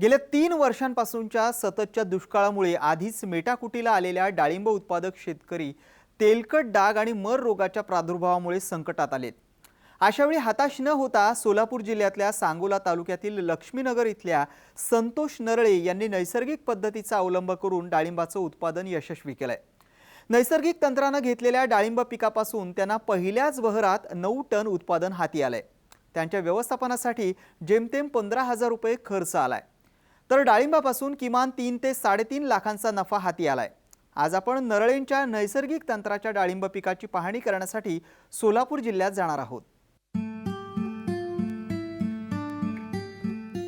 गेल्या 3 वर्षांपासूनच्या सततच्या दुष्काळामुळे आधीच मेटाकुटीला आलेल्या डाळिंब उत्पादक शेतकरी तेलकट डाग आणि मर रोगाच्या प्रादुर्भावामुळे संकटात आलेत। अशावेळी हताश न होता सोलापूर जिल्ह्यातल्या सांगोला तालुक्यातील लक्ष्मीनगर इथल्या संतोष नरळे यांनी नैसर्गिक पद्धतीचा अवलंब करून डाळिंबाचं उत्पादन यशस्वी केलंय। नैसर्गिक तंत्राने घेतलेल्या डाळिंब पिकापासून त्यांना पहिल्याच बहरात 9 टन उत्पादन हाती आलंय। त्यांच्या व्यवस्थापनासाठी जेमतेम 15,000 रुपये खर्च आलाय। तर डाळिंबापासून किमान 3 ते 3.5 लाखांचा नफा हाती आलाय। आज आपण नरळेंच्या नैसर्गिक तंत्राच्या डाळिंब पिकाची पाहणी करण्यासाठी सोलापूर जिल्ह्यात जाणार आहोत।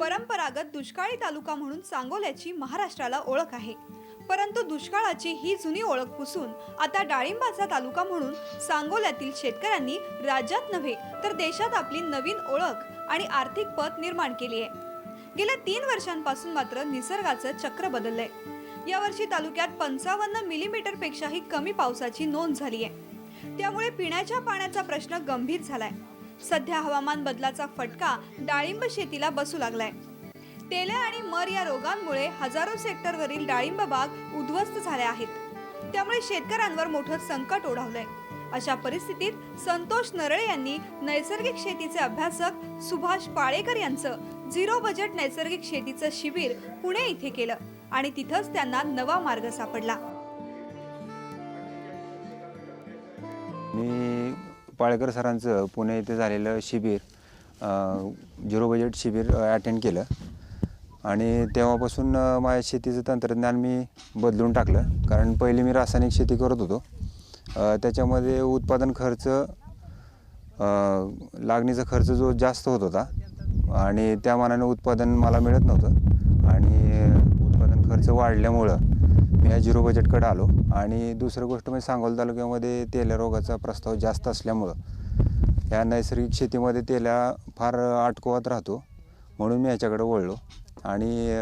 परंपरागत दुष्काळी तालुका म्हणून सांगोल्याची महाराष्ट्राला ओळख आहे। परंतु दुष्काळाची ही जुनी ओळख पुसून आता डाळिंबाचा तालुका म्हणून सांगोल्यातील शेतकऱ्यांनी राज्यात नव्हे तर देशात आपली नवीन ओळख आणि आर्थिक पत निर्माण केली आहे। गेल्या 3 वर्षांपासून मात्र निसर्गाचं चक्र बदललंय। यावर्षी तालुक्यात 55 मिलीमीटर पेक्षाही कमी पावसाची नोंद झाली आहे। त्यामुळे पिण्याच्या पाण्याचा प्रश्न गंभीर झालाय। सध्या हवामान बदलाचा फटका डाळिंब शेतीला बसू लागलाय। तेल्या आणि मर या रोगांमुळे हजारो हेक्टरवरील डाळिंब बाग उद्ध्वस्त झाल्या आहेत। त्यामुळे शेतकऱ्यांवर मोठं संकट ओढावलंय। अशा परिस्थितीत संतोष नरळे यांनी नैसर्गिक शेतीचे अभ्यासक सुभाष पाळेकर यांचं 0 बजेट नैसर्गिक शेतीचं शिबिर पुणे इथे केलं आणि तिथंच त्यांना नवा मार्ग सापडला। मी पाळेकर सरांचं पुणे इथे झालेलं शिबिर 0 बजेट शिबिर अटेंड केलं आणि तेव्हापासून माझ्या शेतीचं तंत्रज्ञान मी बदलून टाकलं। कारण पहिली मी रासायनिक शेती करत होतो, त्याच्यामध्ये उत्पादन खर्च लागणीचा खर्च जो जास्त होत होता आणि त्या मानाने उत्पादन मला मिळत नव्हतं आणि उत्पादन खर्च वाढल्यामुळं मी या 0 बजेटकडे आलो। आणि दुसरी गोष्ट म्हणजे सांगोला तालुक्यामध्ये तेल्या रोगाचा प्रस्ताव जास्त असल्यामुळं या नैसर्गिक शेतीमध्ये तेल्या फार अटकवत राहतो, म्हणून मी याच्याकडे वळलो आणि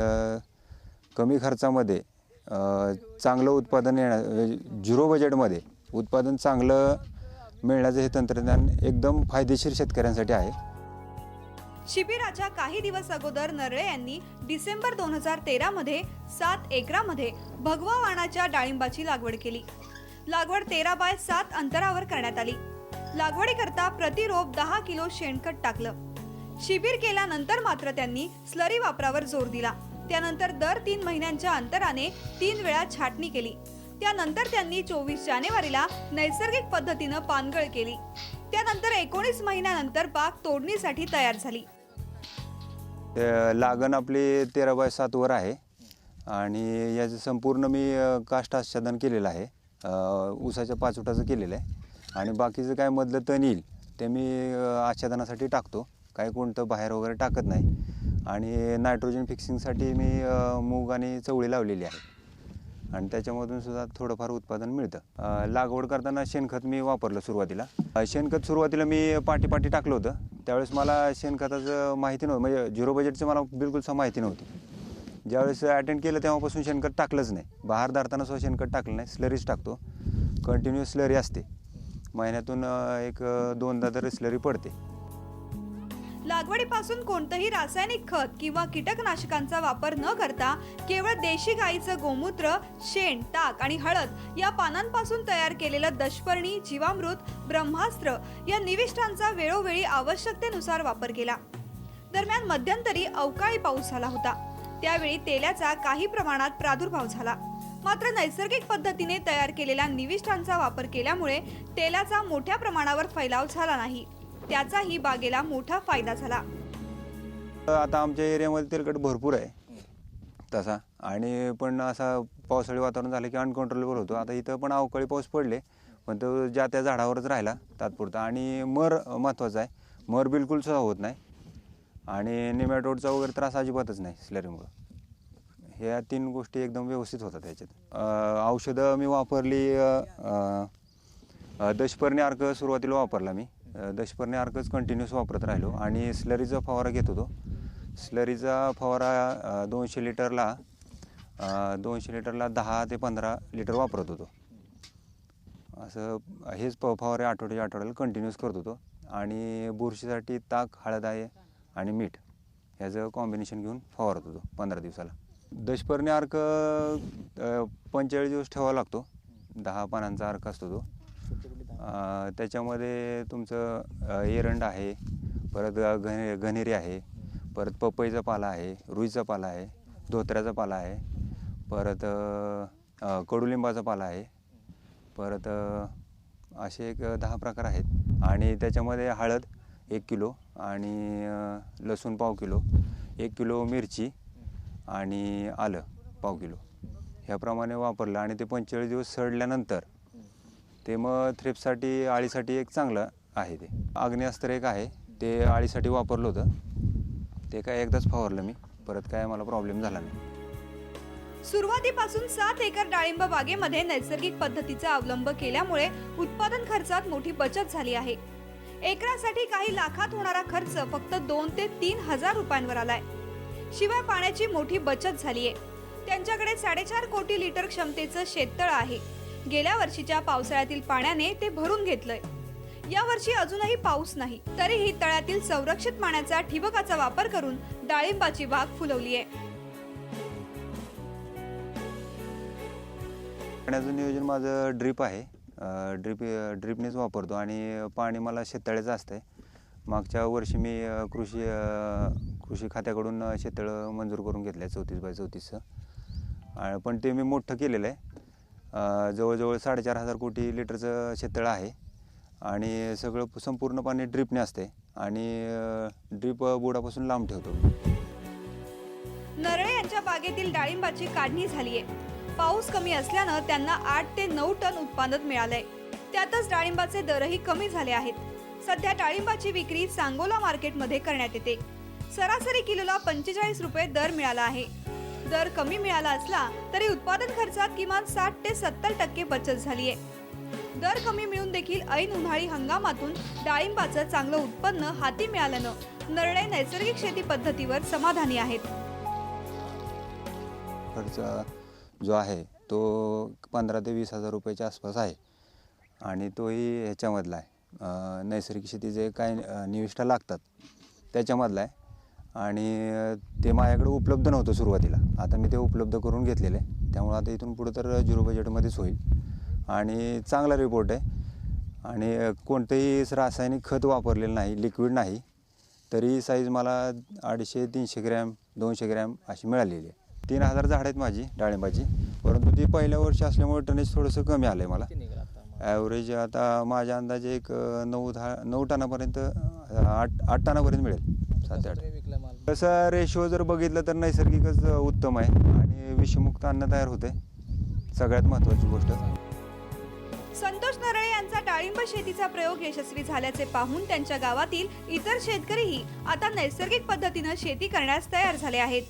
कमी खर्चामध्ये चांगलं उत्पादन येणं 0 बजेटमध्ये उत्पादन चांगलं मिळण्याचं हे तंत्रज्ञान एकदम फायदेशीर शेतकऱ्यांसाठी आहे। शिबिराच्या काही दिवस अगोदर नरळे यांनी डिसेंबर 2013 मध्ये 7 एकरामध्ये भगवा वाणाच्या डाळिंबाची लागवड केली। लागवड 13 बाय 7 अंतरावर करण्यात आली। लागवडीकरता प्रति रोप 10 किलो शेणखत टाकलं। शिबिर केल्यानंतर मात्र त्यांनी स्लरी वापरावर जोर दिला। त्यानंतर दर 3 महिन्यांच्या अंतराने 3 वेळा छाटणी केली। त्यानंतर त्यांनी 24 जानेवारीला नैसर्गिक पद्धतीने पानगळ केली। त्यानंतर 19 महिन्यानंतर बाग तोडणीसाठी तयार झाली। लागण आपली 13 बाय 7 वर आहे आणि याचं संपूर्ण मी काष्ट आच्छादन केलेलं आहे। ऊसाच्या पाचोटाचं केलेलं आहे आणि बाकीचं काय मधलं तण येईल ते मी आच्छादनासाठी टाकतो, काही कोणतं बाहेर वगैरे टाकत नाही। आणि नायट्रोजन फिक्सिंगसाठी मी मूग आणि चवळी लावलेली आहे आणि त्याच्यामधून सुद्धा थोडंफार उत्पादन मिळतं। लागवड करताना शेणखत मी वापरलं सुरुवातीला। शेणखत सुरुवातीला मी पाटी टाकलं होतं, त्यावेळेस मला शेणखताचं माहिती नव्हतं, म्हणजे 0 बजेटचं मला बिलकुल माहिती नव्हती। ज्यावेळेस अटेंड केलं तेव्हापासून शेणखत टाकलंच नाही, बाहेर धरताना सुद्धा शेणखत टाकलं नाही, स्लरीच टाकतो। कंटिन्युअस स्लरी असते, महिन्यातून 1-2दा तरी स्लरी पडते। लागवडीपासून कोणतंही रासायनिक खत किंवा कीटकनाशकांचा वापर न करता केवळ देशी गाईचं गोमूत्र, शेण, ताक आणि हळद या पानांपासून तयार केलेलं दशपर्णी, जीवामृत, ब्रह्मास्त्र या निविष्ठांचा वेळोवेळी आवश्यकतेनुसार वापर केला। दरम्यान मध्यंतरी अवकाळी पाऊस झाला होता, त्यावेळी तेल्याचा काही प्रमाणात प्रादुर्भाव झाला। मात्र नैसर्गिक पद्धतीने तयार केलेल्या निविष्ठांचा वापर केल्यामुळे तेलाचा मोठ्या प्रमाणावर फैलाव झाला नाही, त्याचाही बागेला मोठा फायदा झाला। आता आमच्या एरियामध्ये तेलकट भरपूर आहे तसा, आणि पण असा पावसाळी वातावरण झालं की अनकंट्रोलेबल होतो। आता इथं पण अवकाळी पाऊस पडले, पण तो ज्या त्या झाडावरच राहिला तात्पुरता। आणि मर महत्त्वाचा आहे, मर बिलकुल सुद्धा होत नाही आणि निमॅटोडचा वगैरे त्रास अजिबातच नाही स्लरीमुळं। ह्या 3 गोष्टी एकदम व्यवस्थित होतात त्याच्यात। औषधं मी वापरली, दशपर्णी अर्क सुरुवातीला वापरला मी, दशपर्णी अर्कच कंटिन्यूस वापरत राहिलो आणि स्लरीचा फवारा घेत होतो। स्लरीचा फवारा 200 लिटरला 10 ते 15 लिटर वापरत होतो। असं हेच फवारे आठवड्याला कंटिन्यूस करत होतो। आणि बुरशीसाठी ताक, हळद आहे आणि मीठ ह्याचं कॉम्बिनेशन घेऊन फवारत होतो 15 दिवसाला. दशपर्णी अर्क 45 दिवस ठेवावा लागतो. 10 पानांचा अर्क असतो तो. त्याच्यामध्ये तुमचं एरंड आहे, परत घनेरी आहे, परत पपईचा पाला आहे, रुईचा पाला आहे, धोत्र्याचा पाला आहे, परत कडुलिंबाचा पाला आहे, परत असे एक 10 प्रकार आहेत. आणि त्याच्यामध्ये हळद 1 किलो आणि लसूण पाव किलो, 1 किलो मिरची आणि आलं पाव किलो ह्याप्रमाणे वापरलं. आणि ते 45 दिवस सडल्यानंतर ते मग थ्रिप्ससाठी, आळीसाठी एक चांगलं आहे. ते आग्नेयास्त्र एक आहे, ते आळीसाठी वापरलं होतं. ते काय एकदाच फवारलं मी, परत काय मला प्रॉब्लेम झाला नाही. सुरुवातीपासून 7 एकर डाळिंब बागेमध्ये नैसर्गिक पद्धतीचा अवलंब केल्यामुळे उत्पादन खर्चात मोठी बचत झाली आहे. एकरासाठी काही लाखात होणारा खर्च फक्त 2 ते 3 हजार रुपयांवर आलाय. शिवाय पाण्याची मोठी बचत झाली आहे. त्यांच्याकडे 4.5 कोटी लिटर क्षमतेचं शेततळ आहे. गेल्या वर्षीच्या पावसाळ्यातील पाण्याने ते भरून घेतलंय. या वर्षी अजूनही पाऊस नाही, तरीही तळ्यातील संरक्षित पाण्याचा ठिबकाचा वापर करून डाळिंबाची बाग फुलवली आहे. पाण्याचं नियोजन माझं ड्रीप आहे. ड्रीपनेच वापरतो आणि पाणी मला शेततळ्याचं असतं आहे. मागच्या वर्षी मी कृषी खात्याकडून शेततळं मंजूर करून घेतलं आहे 34 बाय 34चं. पण ते मी मोठं केलेलं आहे. जवळजवळ 4.5 कोटी लिटरचं शेततळं आहे आणि सगळं संपूर्ण पाणी ड्रीपने असते आणि ड्रीप बुडापासून लांब ठेवतो. नरळे यांच्या बागेतील डाळिंबाची काढणी झाली आहे. पाऊस कमी असल्यानं त्यांना 8 ते 9 टन उत्पादन मिळालंय. त्यातच डाळिंबाचे दरही कमी झाले आहेत. सध्या डाळिंबाची विक्री सांगोला मार्केटमध्ये करण्यात येते. सरासरी किलोला 45 रुपये दर मिळाला आहे. दर कमी मिळाला असला तरी उत्पादन खर्चात किमान 60 ते 70% बचत झाली आहे. दर कमी मिळून देखील ऐन उन्हाळी हंगामातून डाळिंबाचं चांगलं उत्पन्न हाती मिळाल्यानं नरळे नैसर्गिक शेती पद्धतीवर समाधानी आहेत. खर्च जो आहे तो 15 ते 20 हजार रुपयाच्या आसपास आहे आणि तोही ह्याच्यामधला आहे. नैसर्गिक शेतीचे काय निविष्ठा लागतात त्याच्यामधला आहे आणि ते माझ्याकडे उपलब्ध नव्हतं सुरुवातीला. आता मी ते उपलब्ध करून घेतलेलं आहे. त्यामुळे आता इथून पुढं तर 0 बजेटमध्येच होईल आणि चांगला रिपोर्ट आहे. आणि कोणतंही रासायनिक खत वापरलेलं नाही, लिक्विड नाही, तरी साईज मला 250, 300 ग्रॅम, 200 ग्रॅम अशी मिळालेली आहे. 3000 झाडं आहेत माझी डाळिंबाची, परंतु ती पहिल्या वर्षी असल्यामुळे टनेज थोडंसं कमी आलं आहे मला. ॲव्हरेज आता माझ्या अंदाजे एक 9 टनापर्यंत 8 टनापर्यंत मिळेल. 7-8 तसं रेशो जर बघितलं तर नैसर्गिकच उत्तम आहे आणि विषमुक्त अन्न तयार होते. सगळ्यात महत्त्वाची गोष्ट. संतोष नरळे यांचा डाळिंब शेतीचा प्रयोग यशस्वी झाल्याचे पाहून त्यांच्या गावातील इतर शेतकरीही आता नैसर्गिक पद्धतीनं शेती करण्यास तयार झाले आहेत.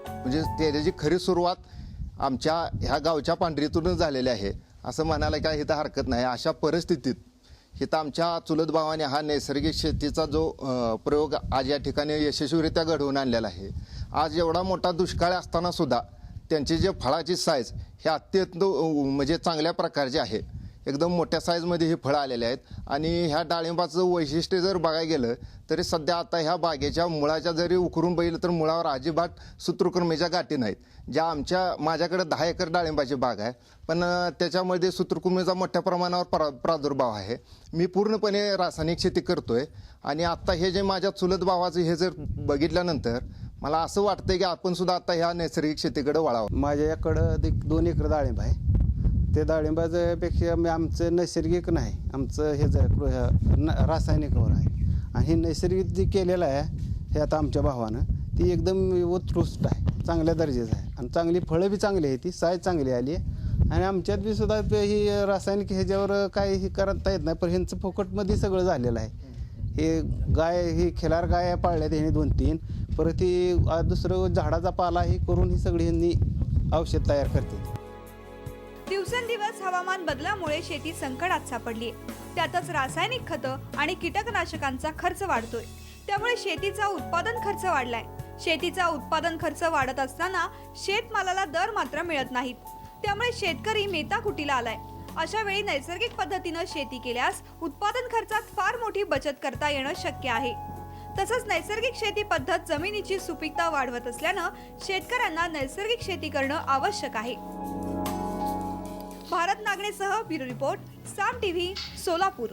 म्हणजे त्याची खरी सुरुवात आमच्या ह्या गावच्या पांढरीतूनच झालेली आहे असं म्हणायला काय इथं हरकत नाही. अशा परिस्थितीत इथं आमच्या चुलत भावाने हा नैसर्गिक शेतीचा जो प्रयोग आज या ठिकाणी यशस्वीरित्या घडवून आणलेला आहे. आज एवढा मोठा दुष्काळ असताना सुद्धा त्यांची जे फळाची साईज हे अत्यंत म्हणजे चांगल्या प्रकारचे आहे. एकदम मोठ्या साईजमध्ये ही फळं आलेली आहेत आणि ह्या डाळिंबाचं वैशिष्ट्य जर बघायला गेलं तरी सध्या आता ह्या बागेच्या मुळाच्या जरी उकरून बघितलं तर मुळावर अजिबात सूत्रकृमीच्या गाठी नाहीत. ज्या माझ्याकडे 10 एकर डाळिंबाची बाग आहे, पण त्याच्यामध्ये सूत्रकृमीचा मोठ्या प्रमाणावर प्रादुर्भाव आहे. मी पूर्णपणे रासायनिक शेती करतोय आणि आत्ता हे जे माझ्या चुलत भावाचं हे जर बघितल्यानंतर मला असं वाटतंय की आपण सुद्धा आता ह्या नैसर्गिक शेतीकडे वळावं. माझ्याकडं 2 एकर डाळिंब आहे. ते डाळिंबापेक्षा आमचं नैसर्गिक नाही, आमचं हे रासायनिकवर आहे. आणि हे नैसर्गिक जे केलेलं आहे हे आता आमच्या भावानं ती एकदम उत्कृष्ट आहे, चांगल्या दर्जाचं आहे आणि चांगली फळं बी चांगली आहे, ती साईज चांगली आली आहे. आणि आमच्यात बी सुद्धा ही रासायनिक ह्याच्यावर काही हे करता येत नाही, पण ह्यांचं फुकटमध्ये सगळं झालेलं आहे. हे गाय ही खिलार गाय पाळल्यात ह्यांनी 2-3, परत ही दुसरं झाडाचा पाला ही करून ही सगळी ह्यांनी औषध तयार करते. दिवसेंदिवस हवामान बदलामुळे शेती संकटात सापडली. त्यातच रासायनिक खतं आणि कीटकनाशकांचा खर्च वाढतोय. त्यामुळे शेतीचा उत्पादन खर्च वाढलाय. शेतीचा उत्पादन खर्च वाढत असताना शेतमालाला दर मात्र मिळत नाहीत. त्यामुळे शेतकरी मेटाकुटीला आलाय. अशा वेळी नैसर्गिक पद्धतीनं शेती केल्यास उत्पादन खर्चात फार मोठी बचत करता येणं शक्य आहे. तसंच नैसर्गिक शेती पद्धत जमिनीची सुपीकता वाढवत असल्यानं शेतकऱ्यांना नैसर्गिक शेती करणं आवश्यक आहे. भारत नागणेसह ब्युरो रिपोर्ट, साम टीव्ही, सोलापूर.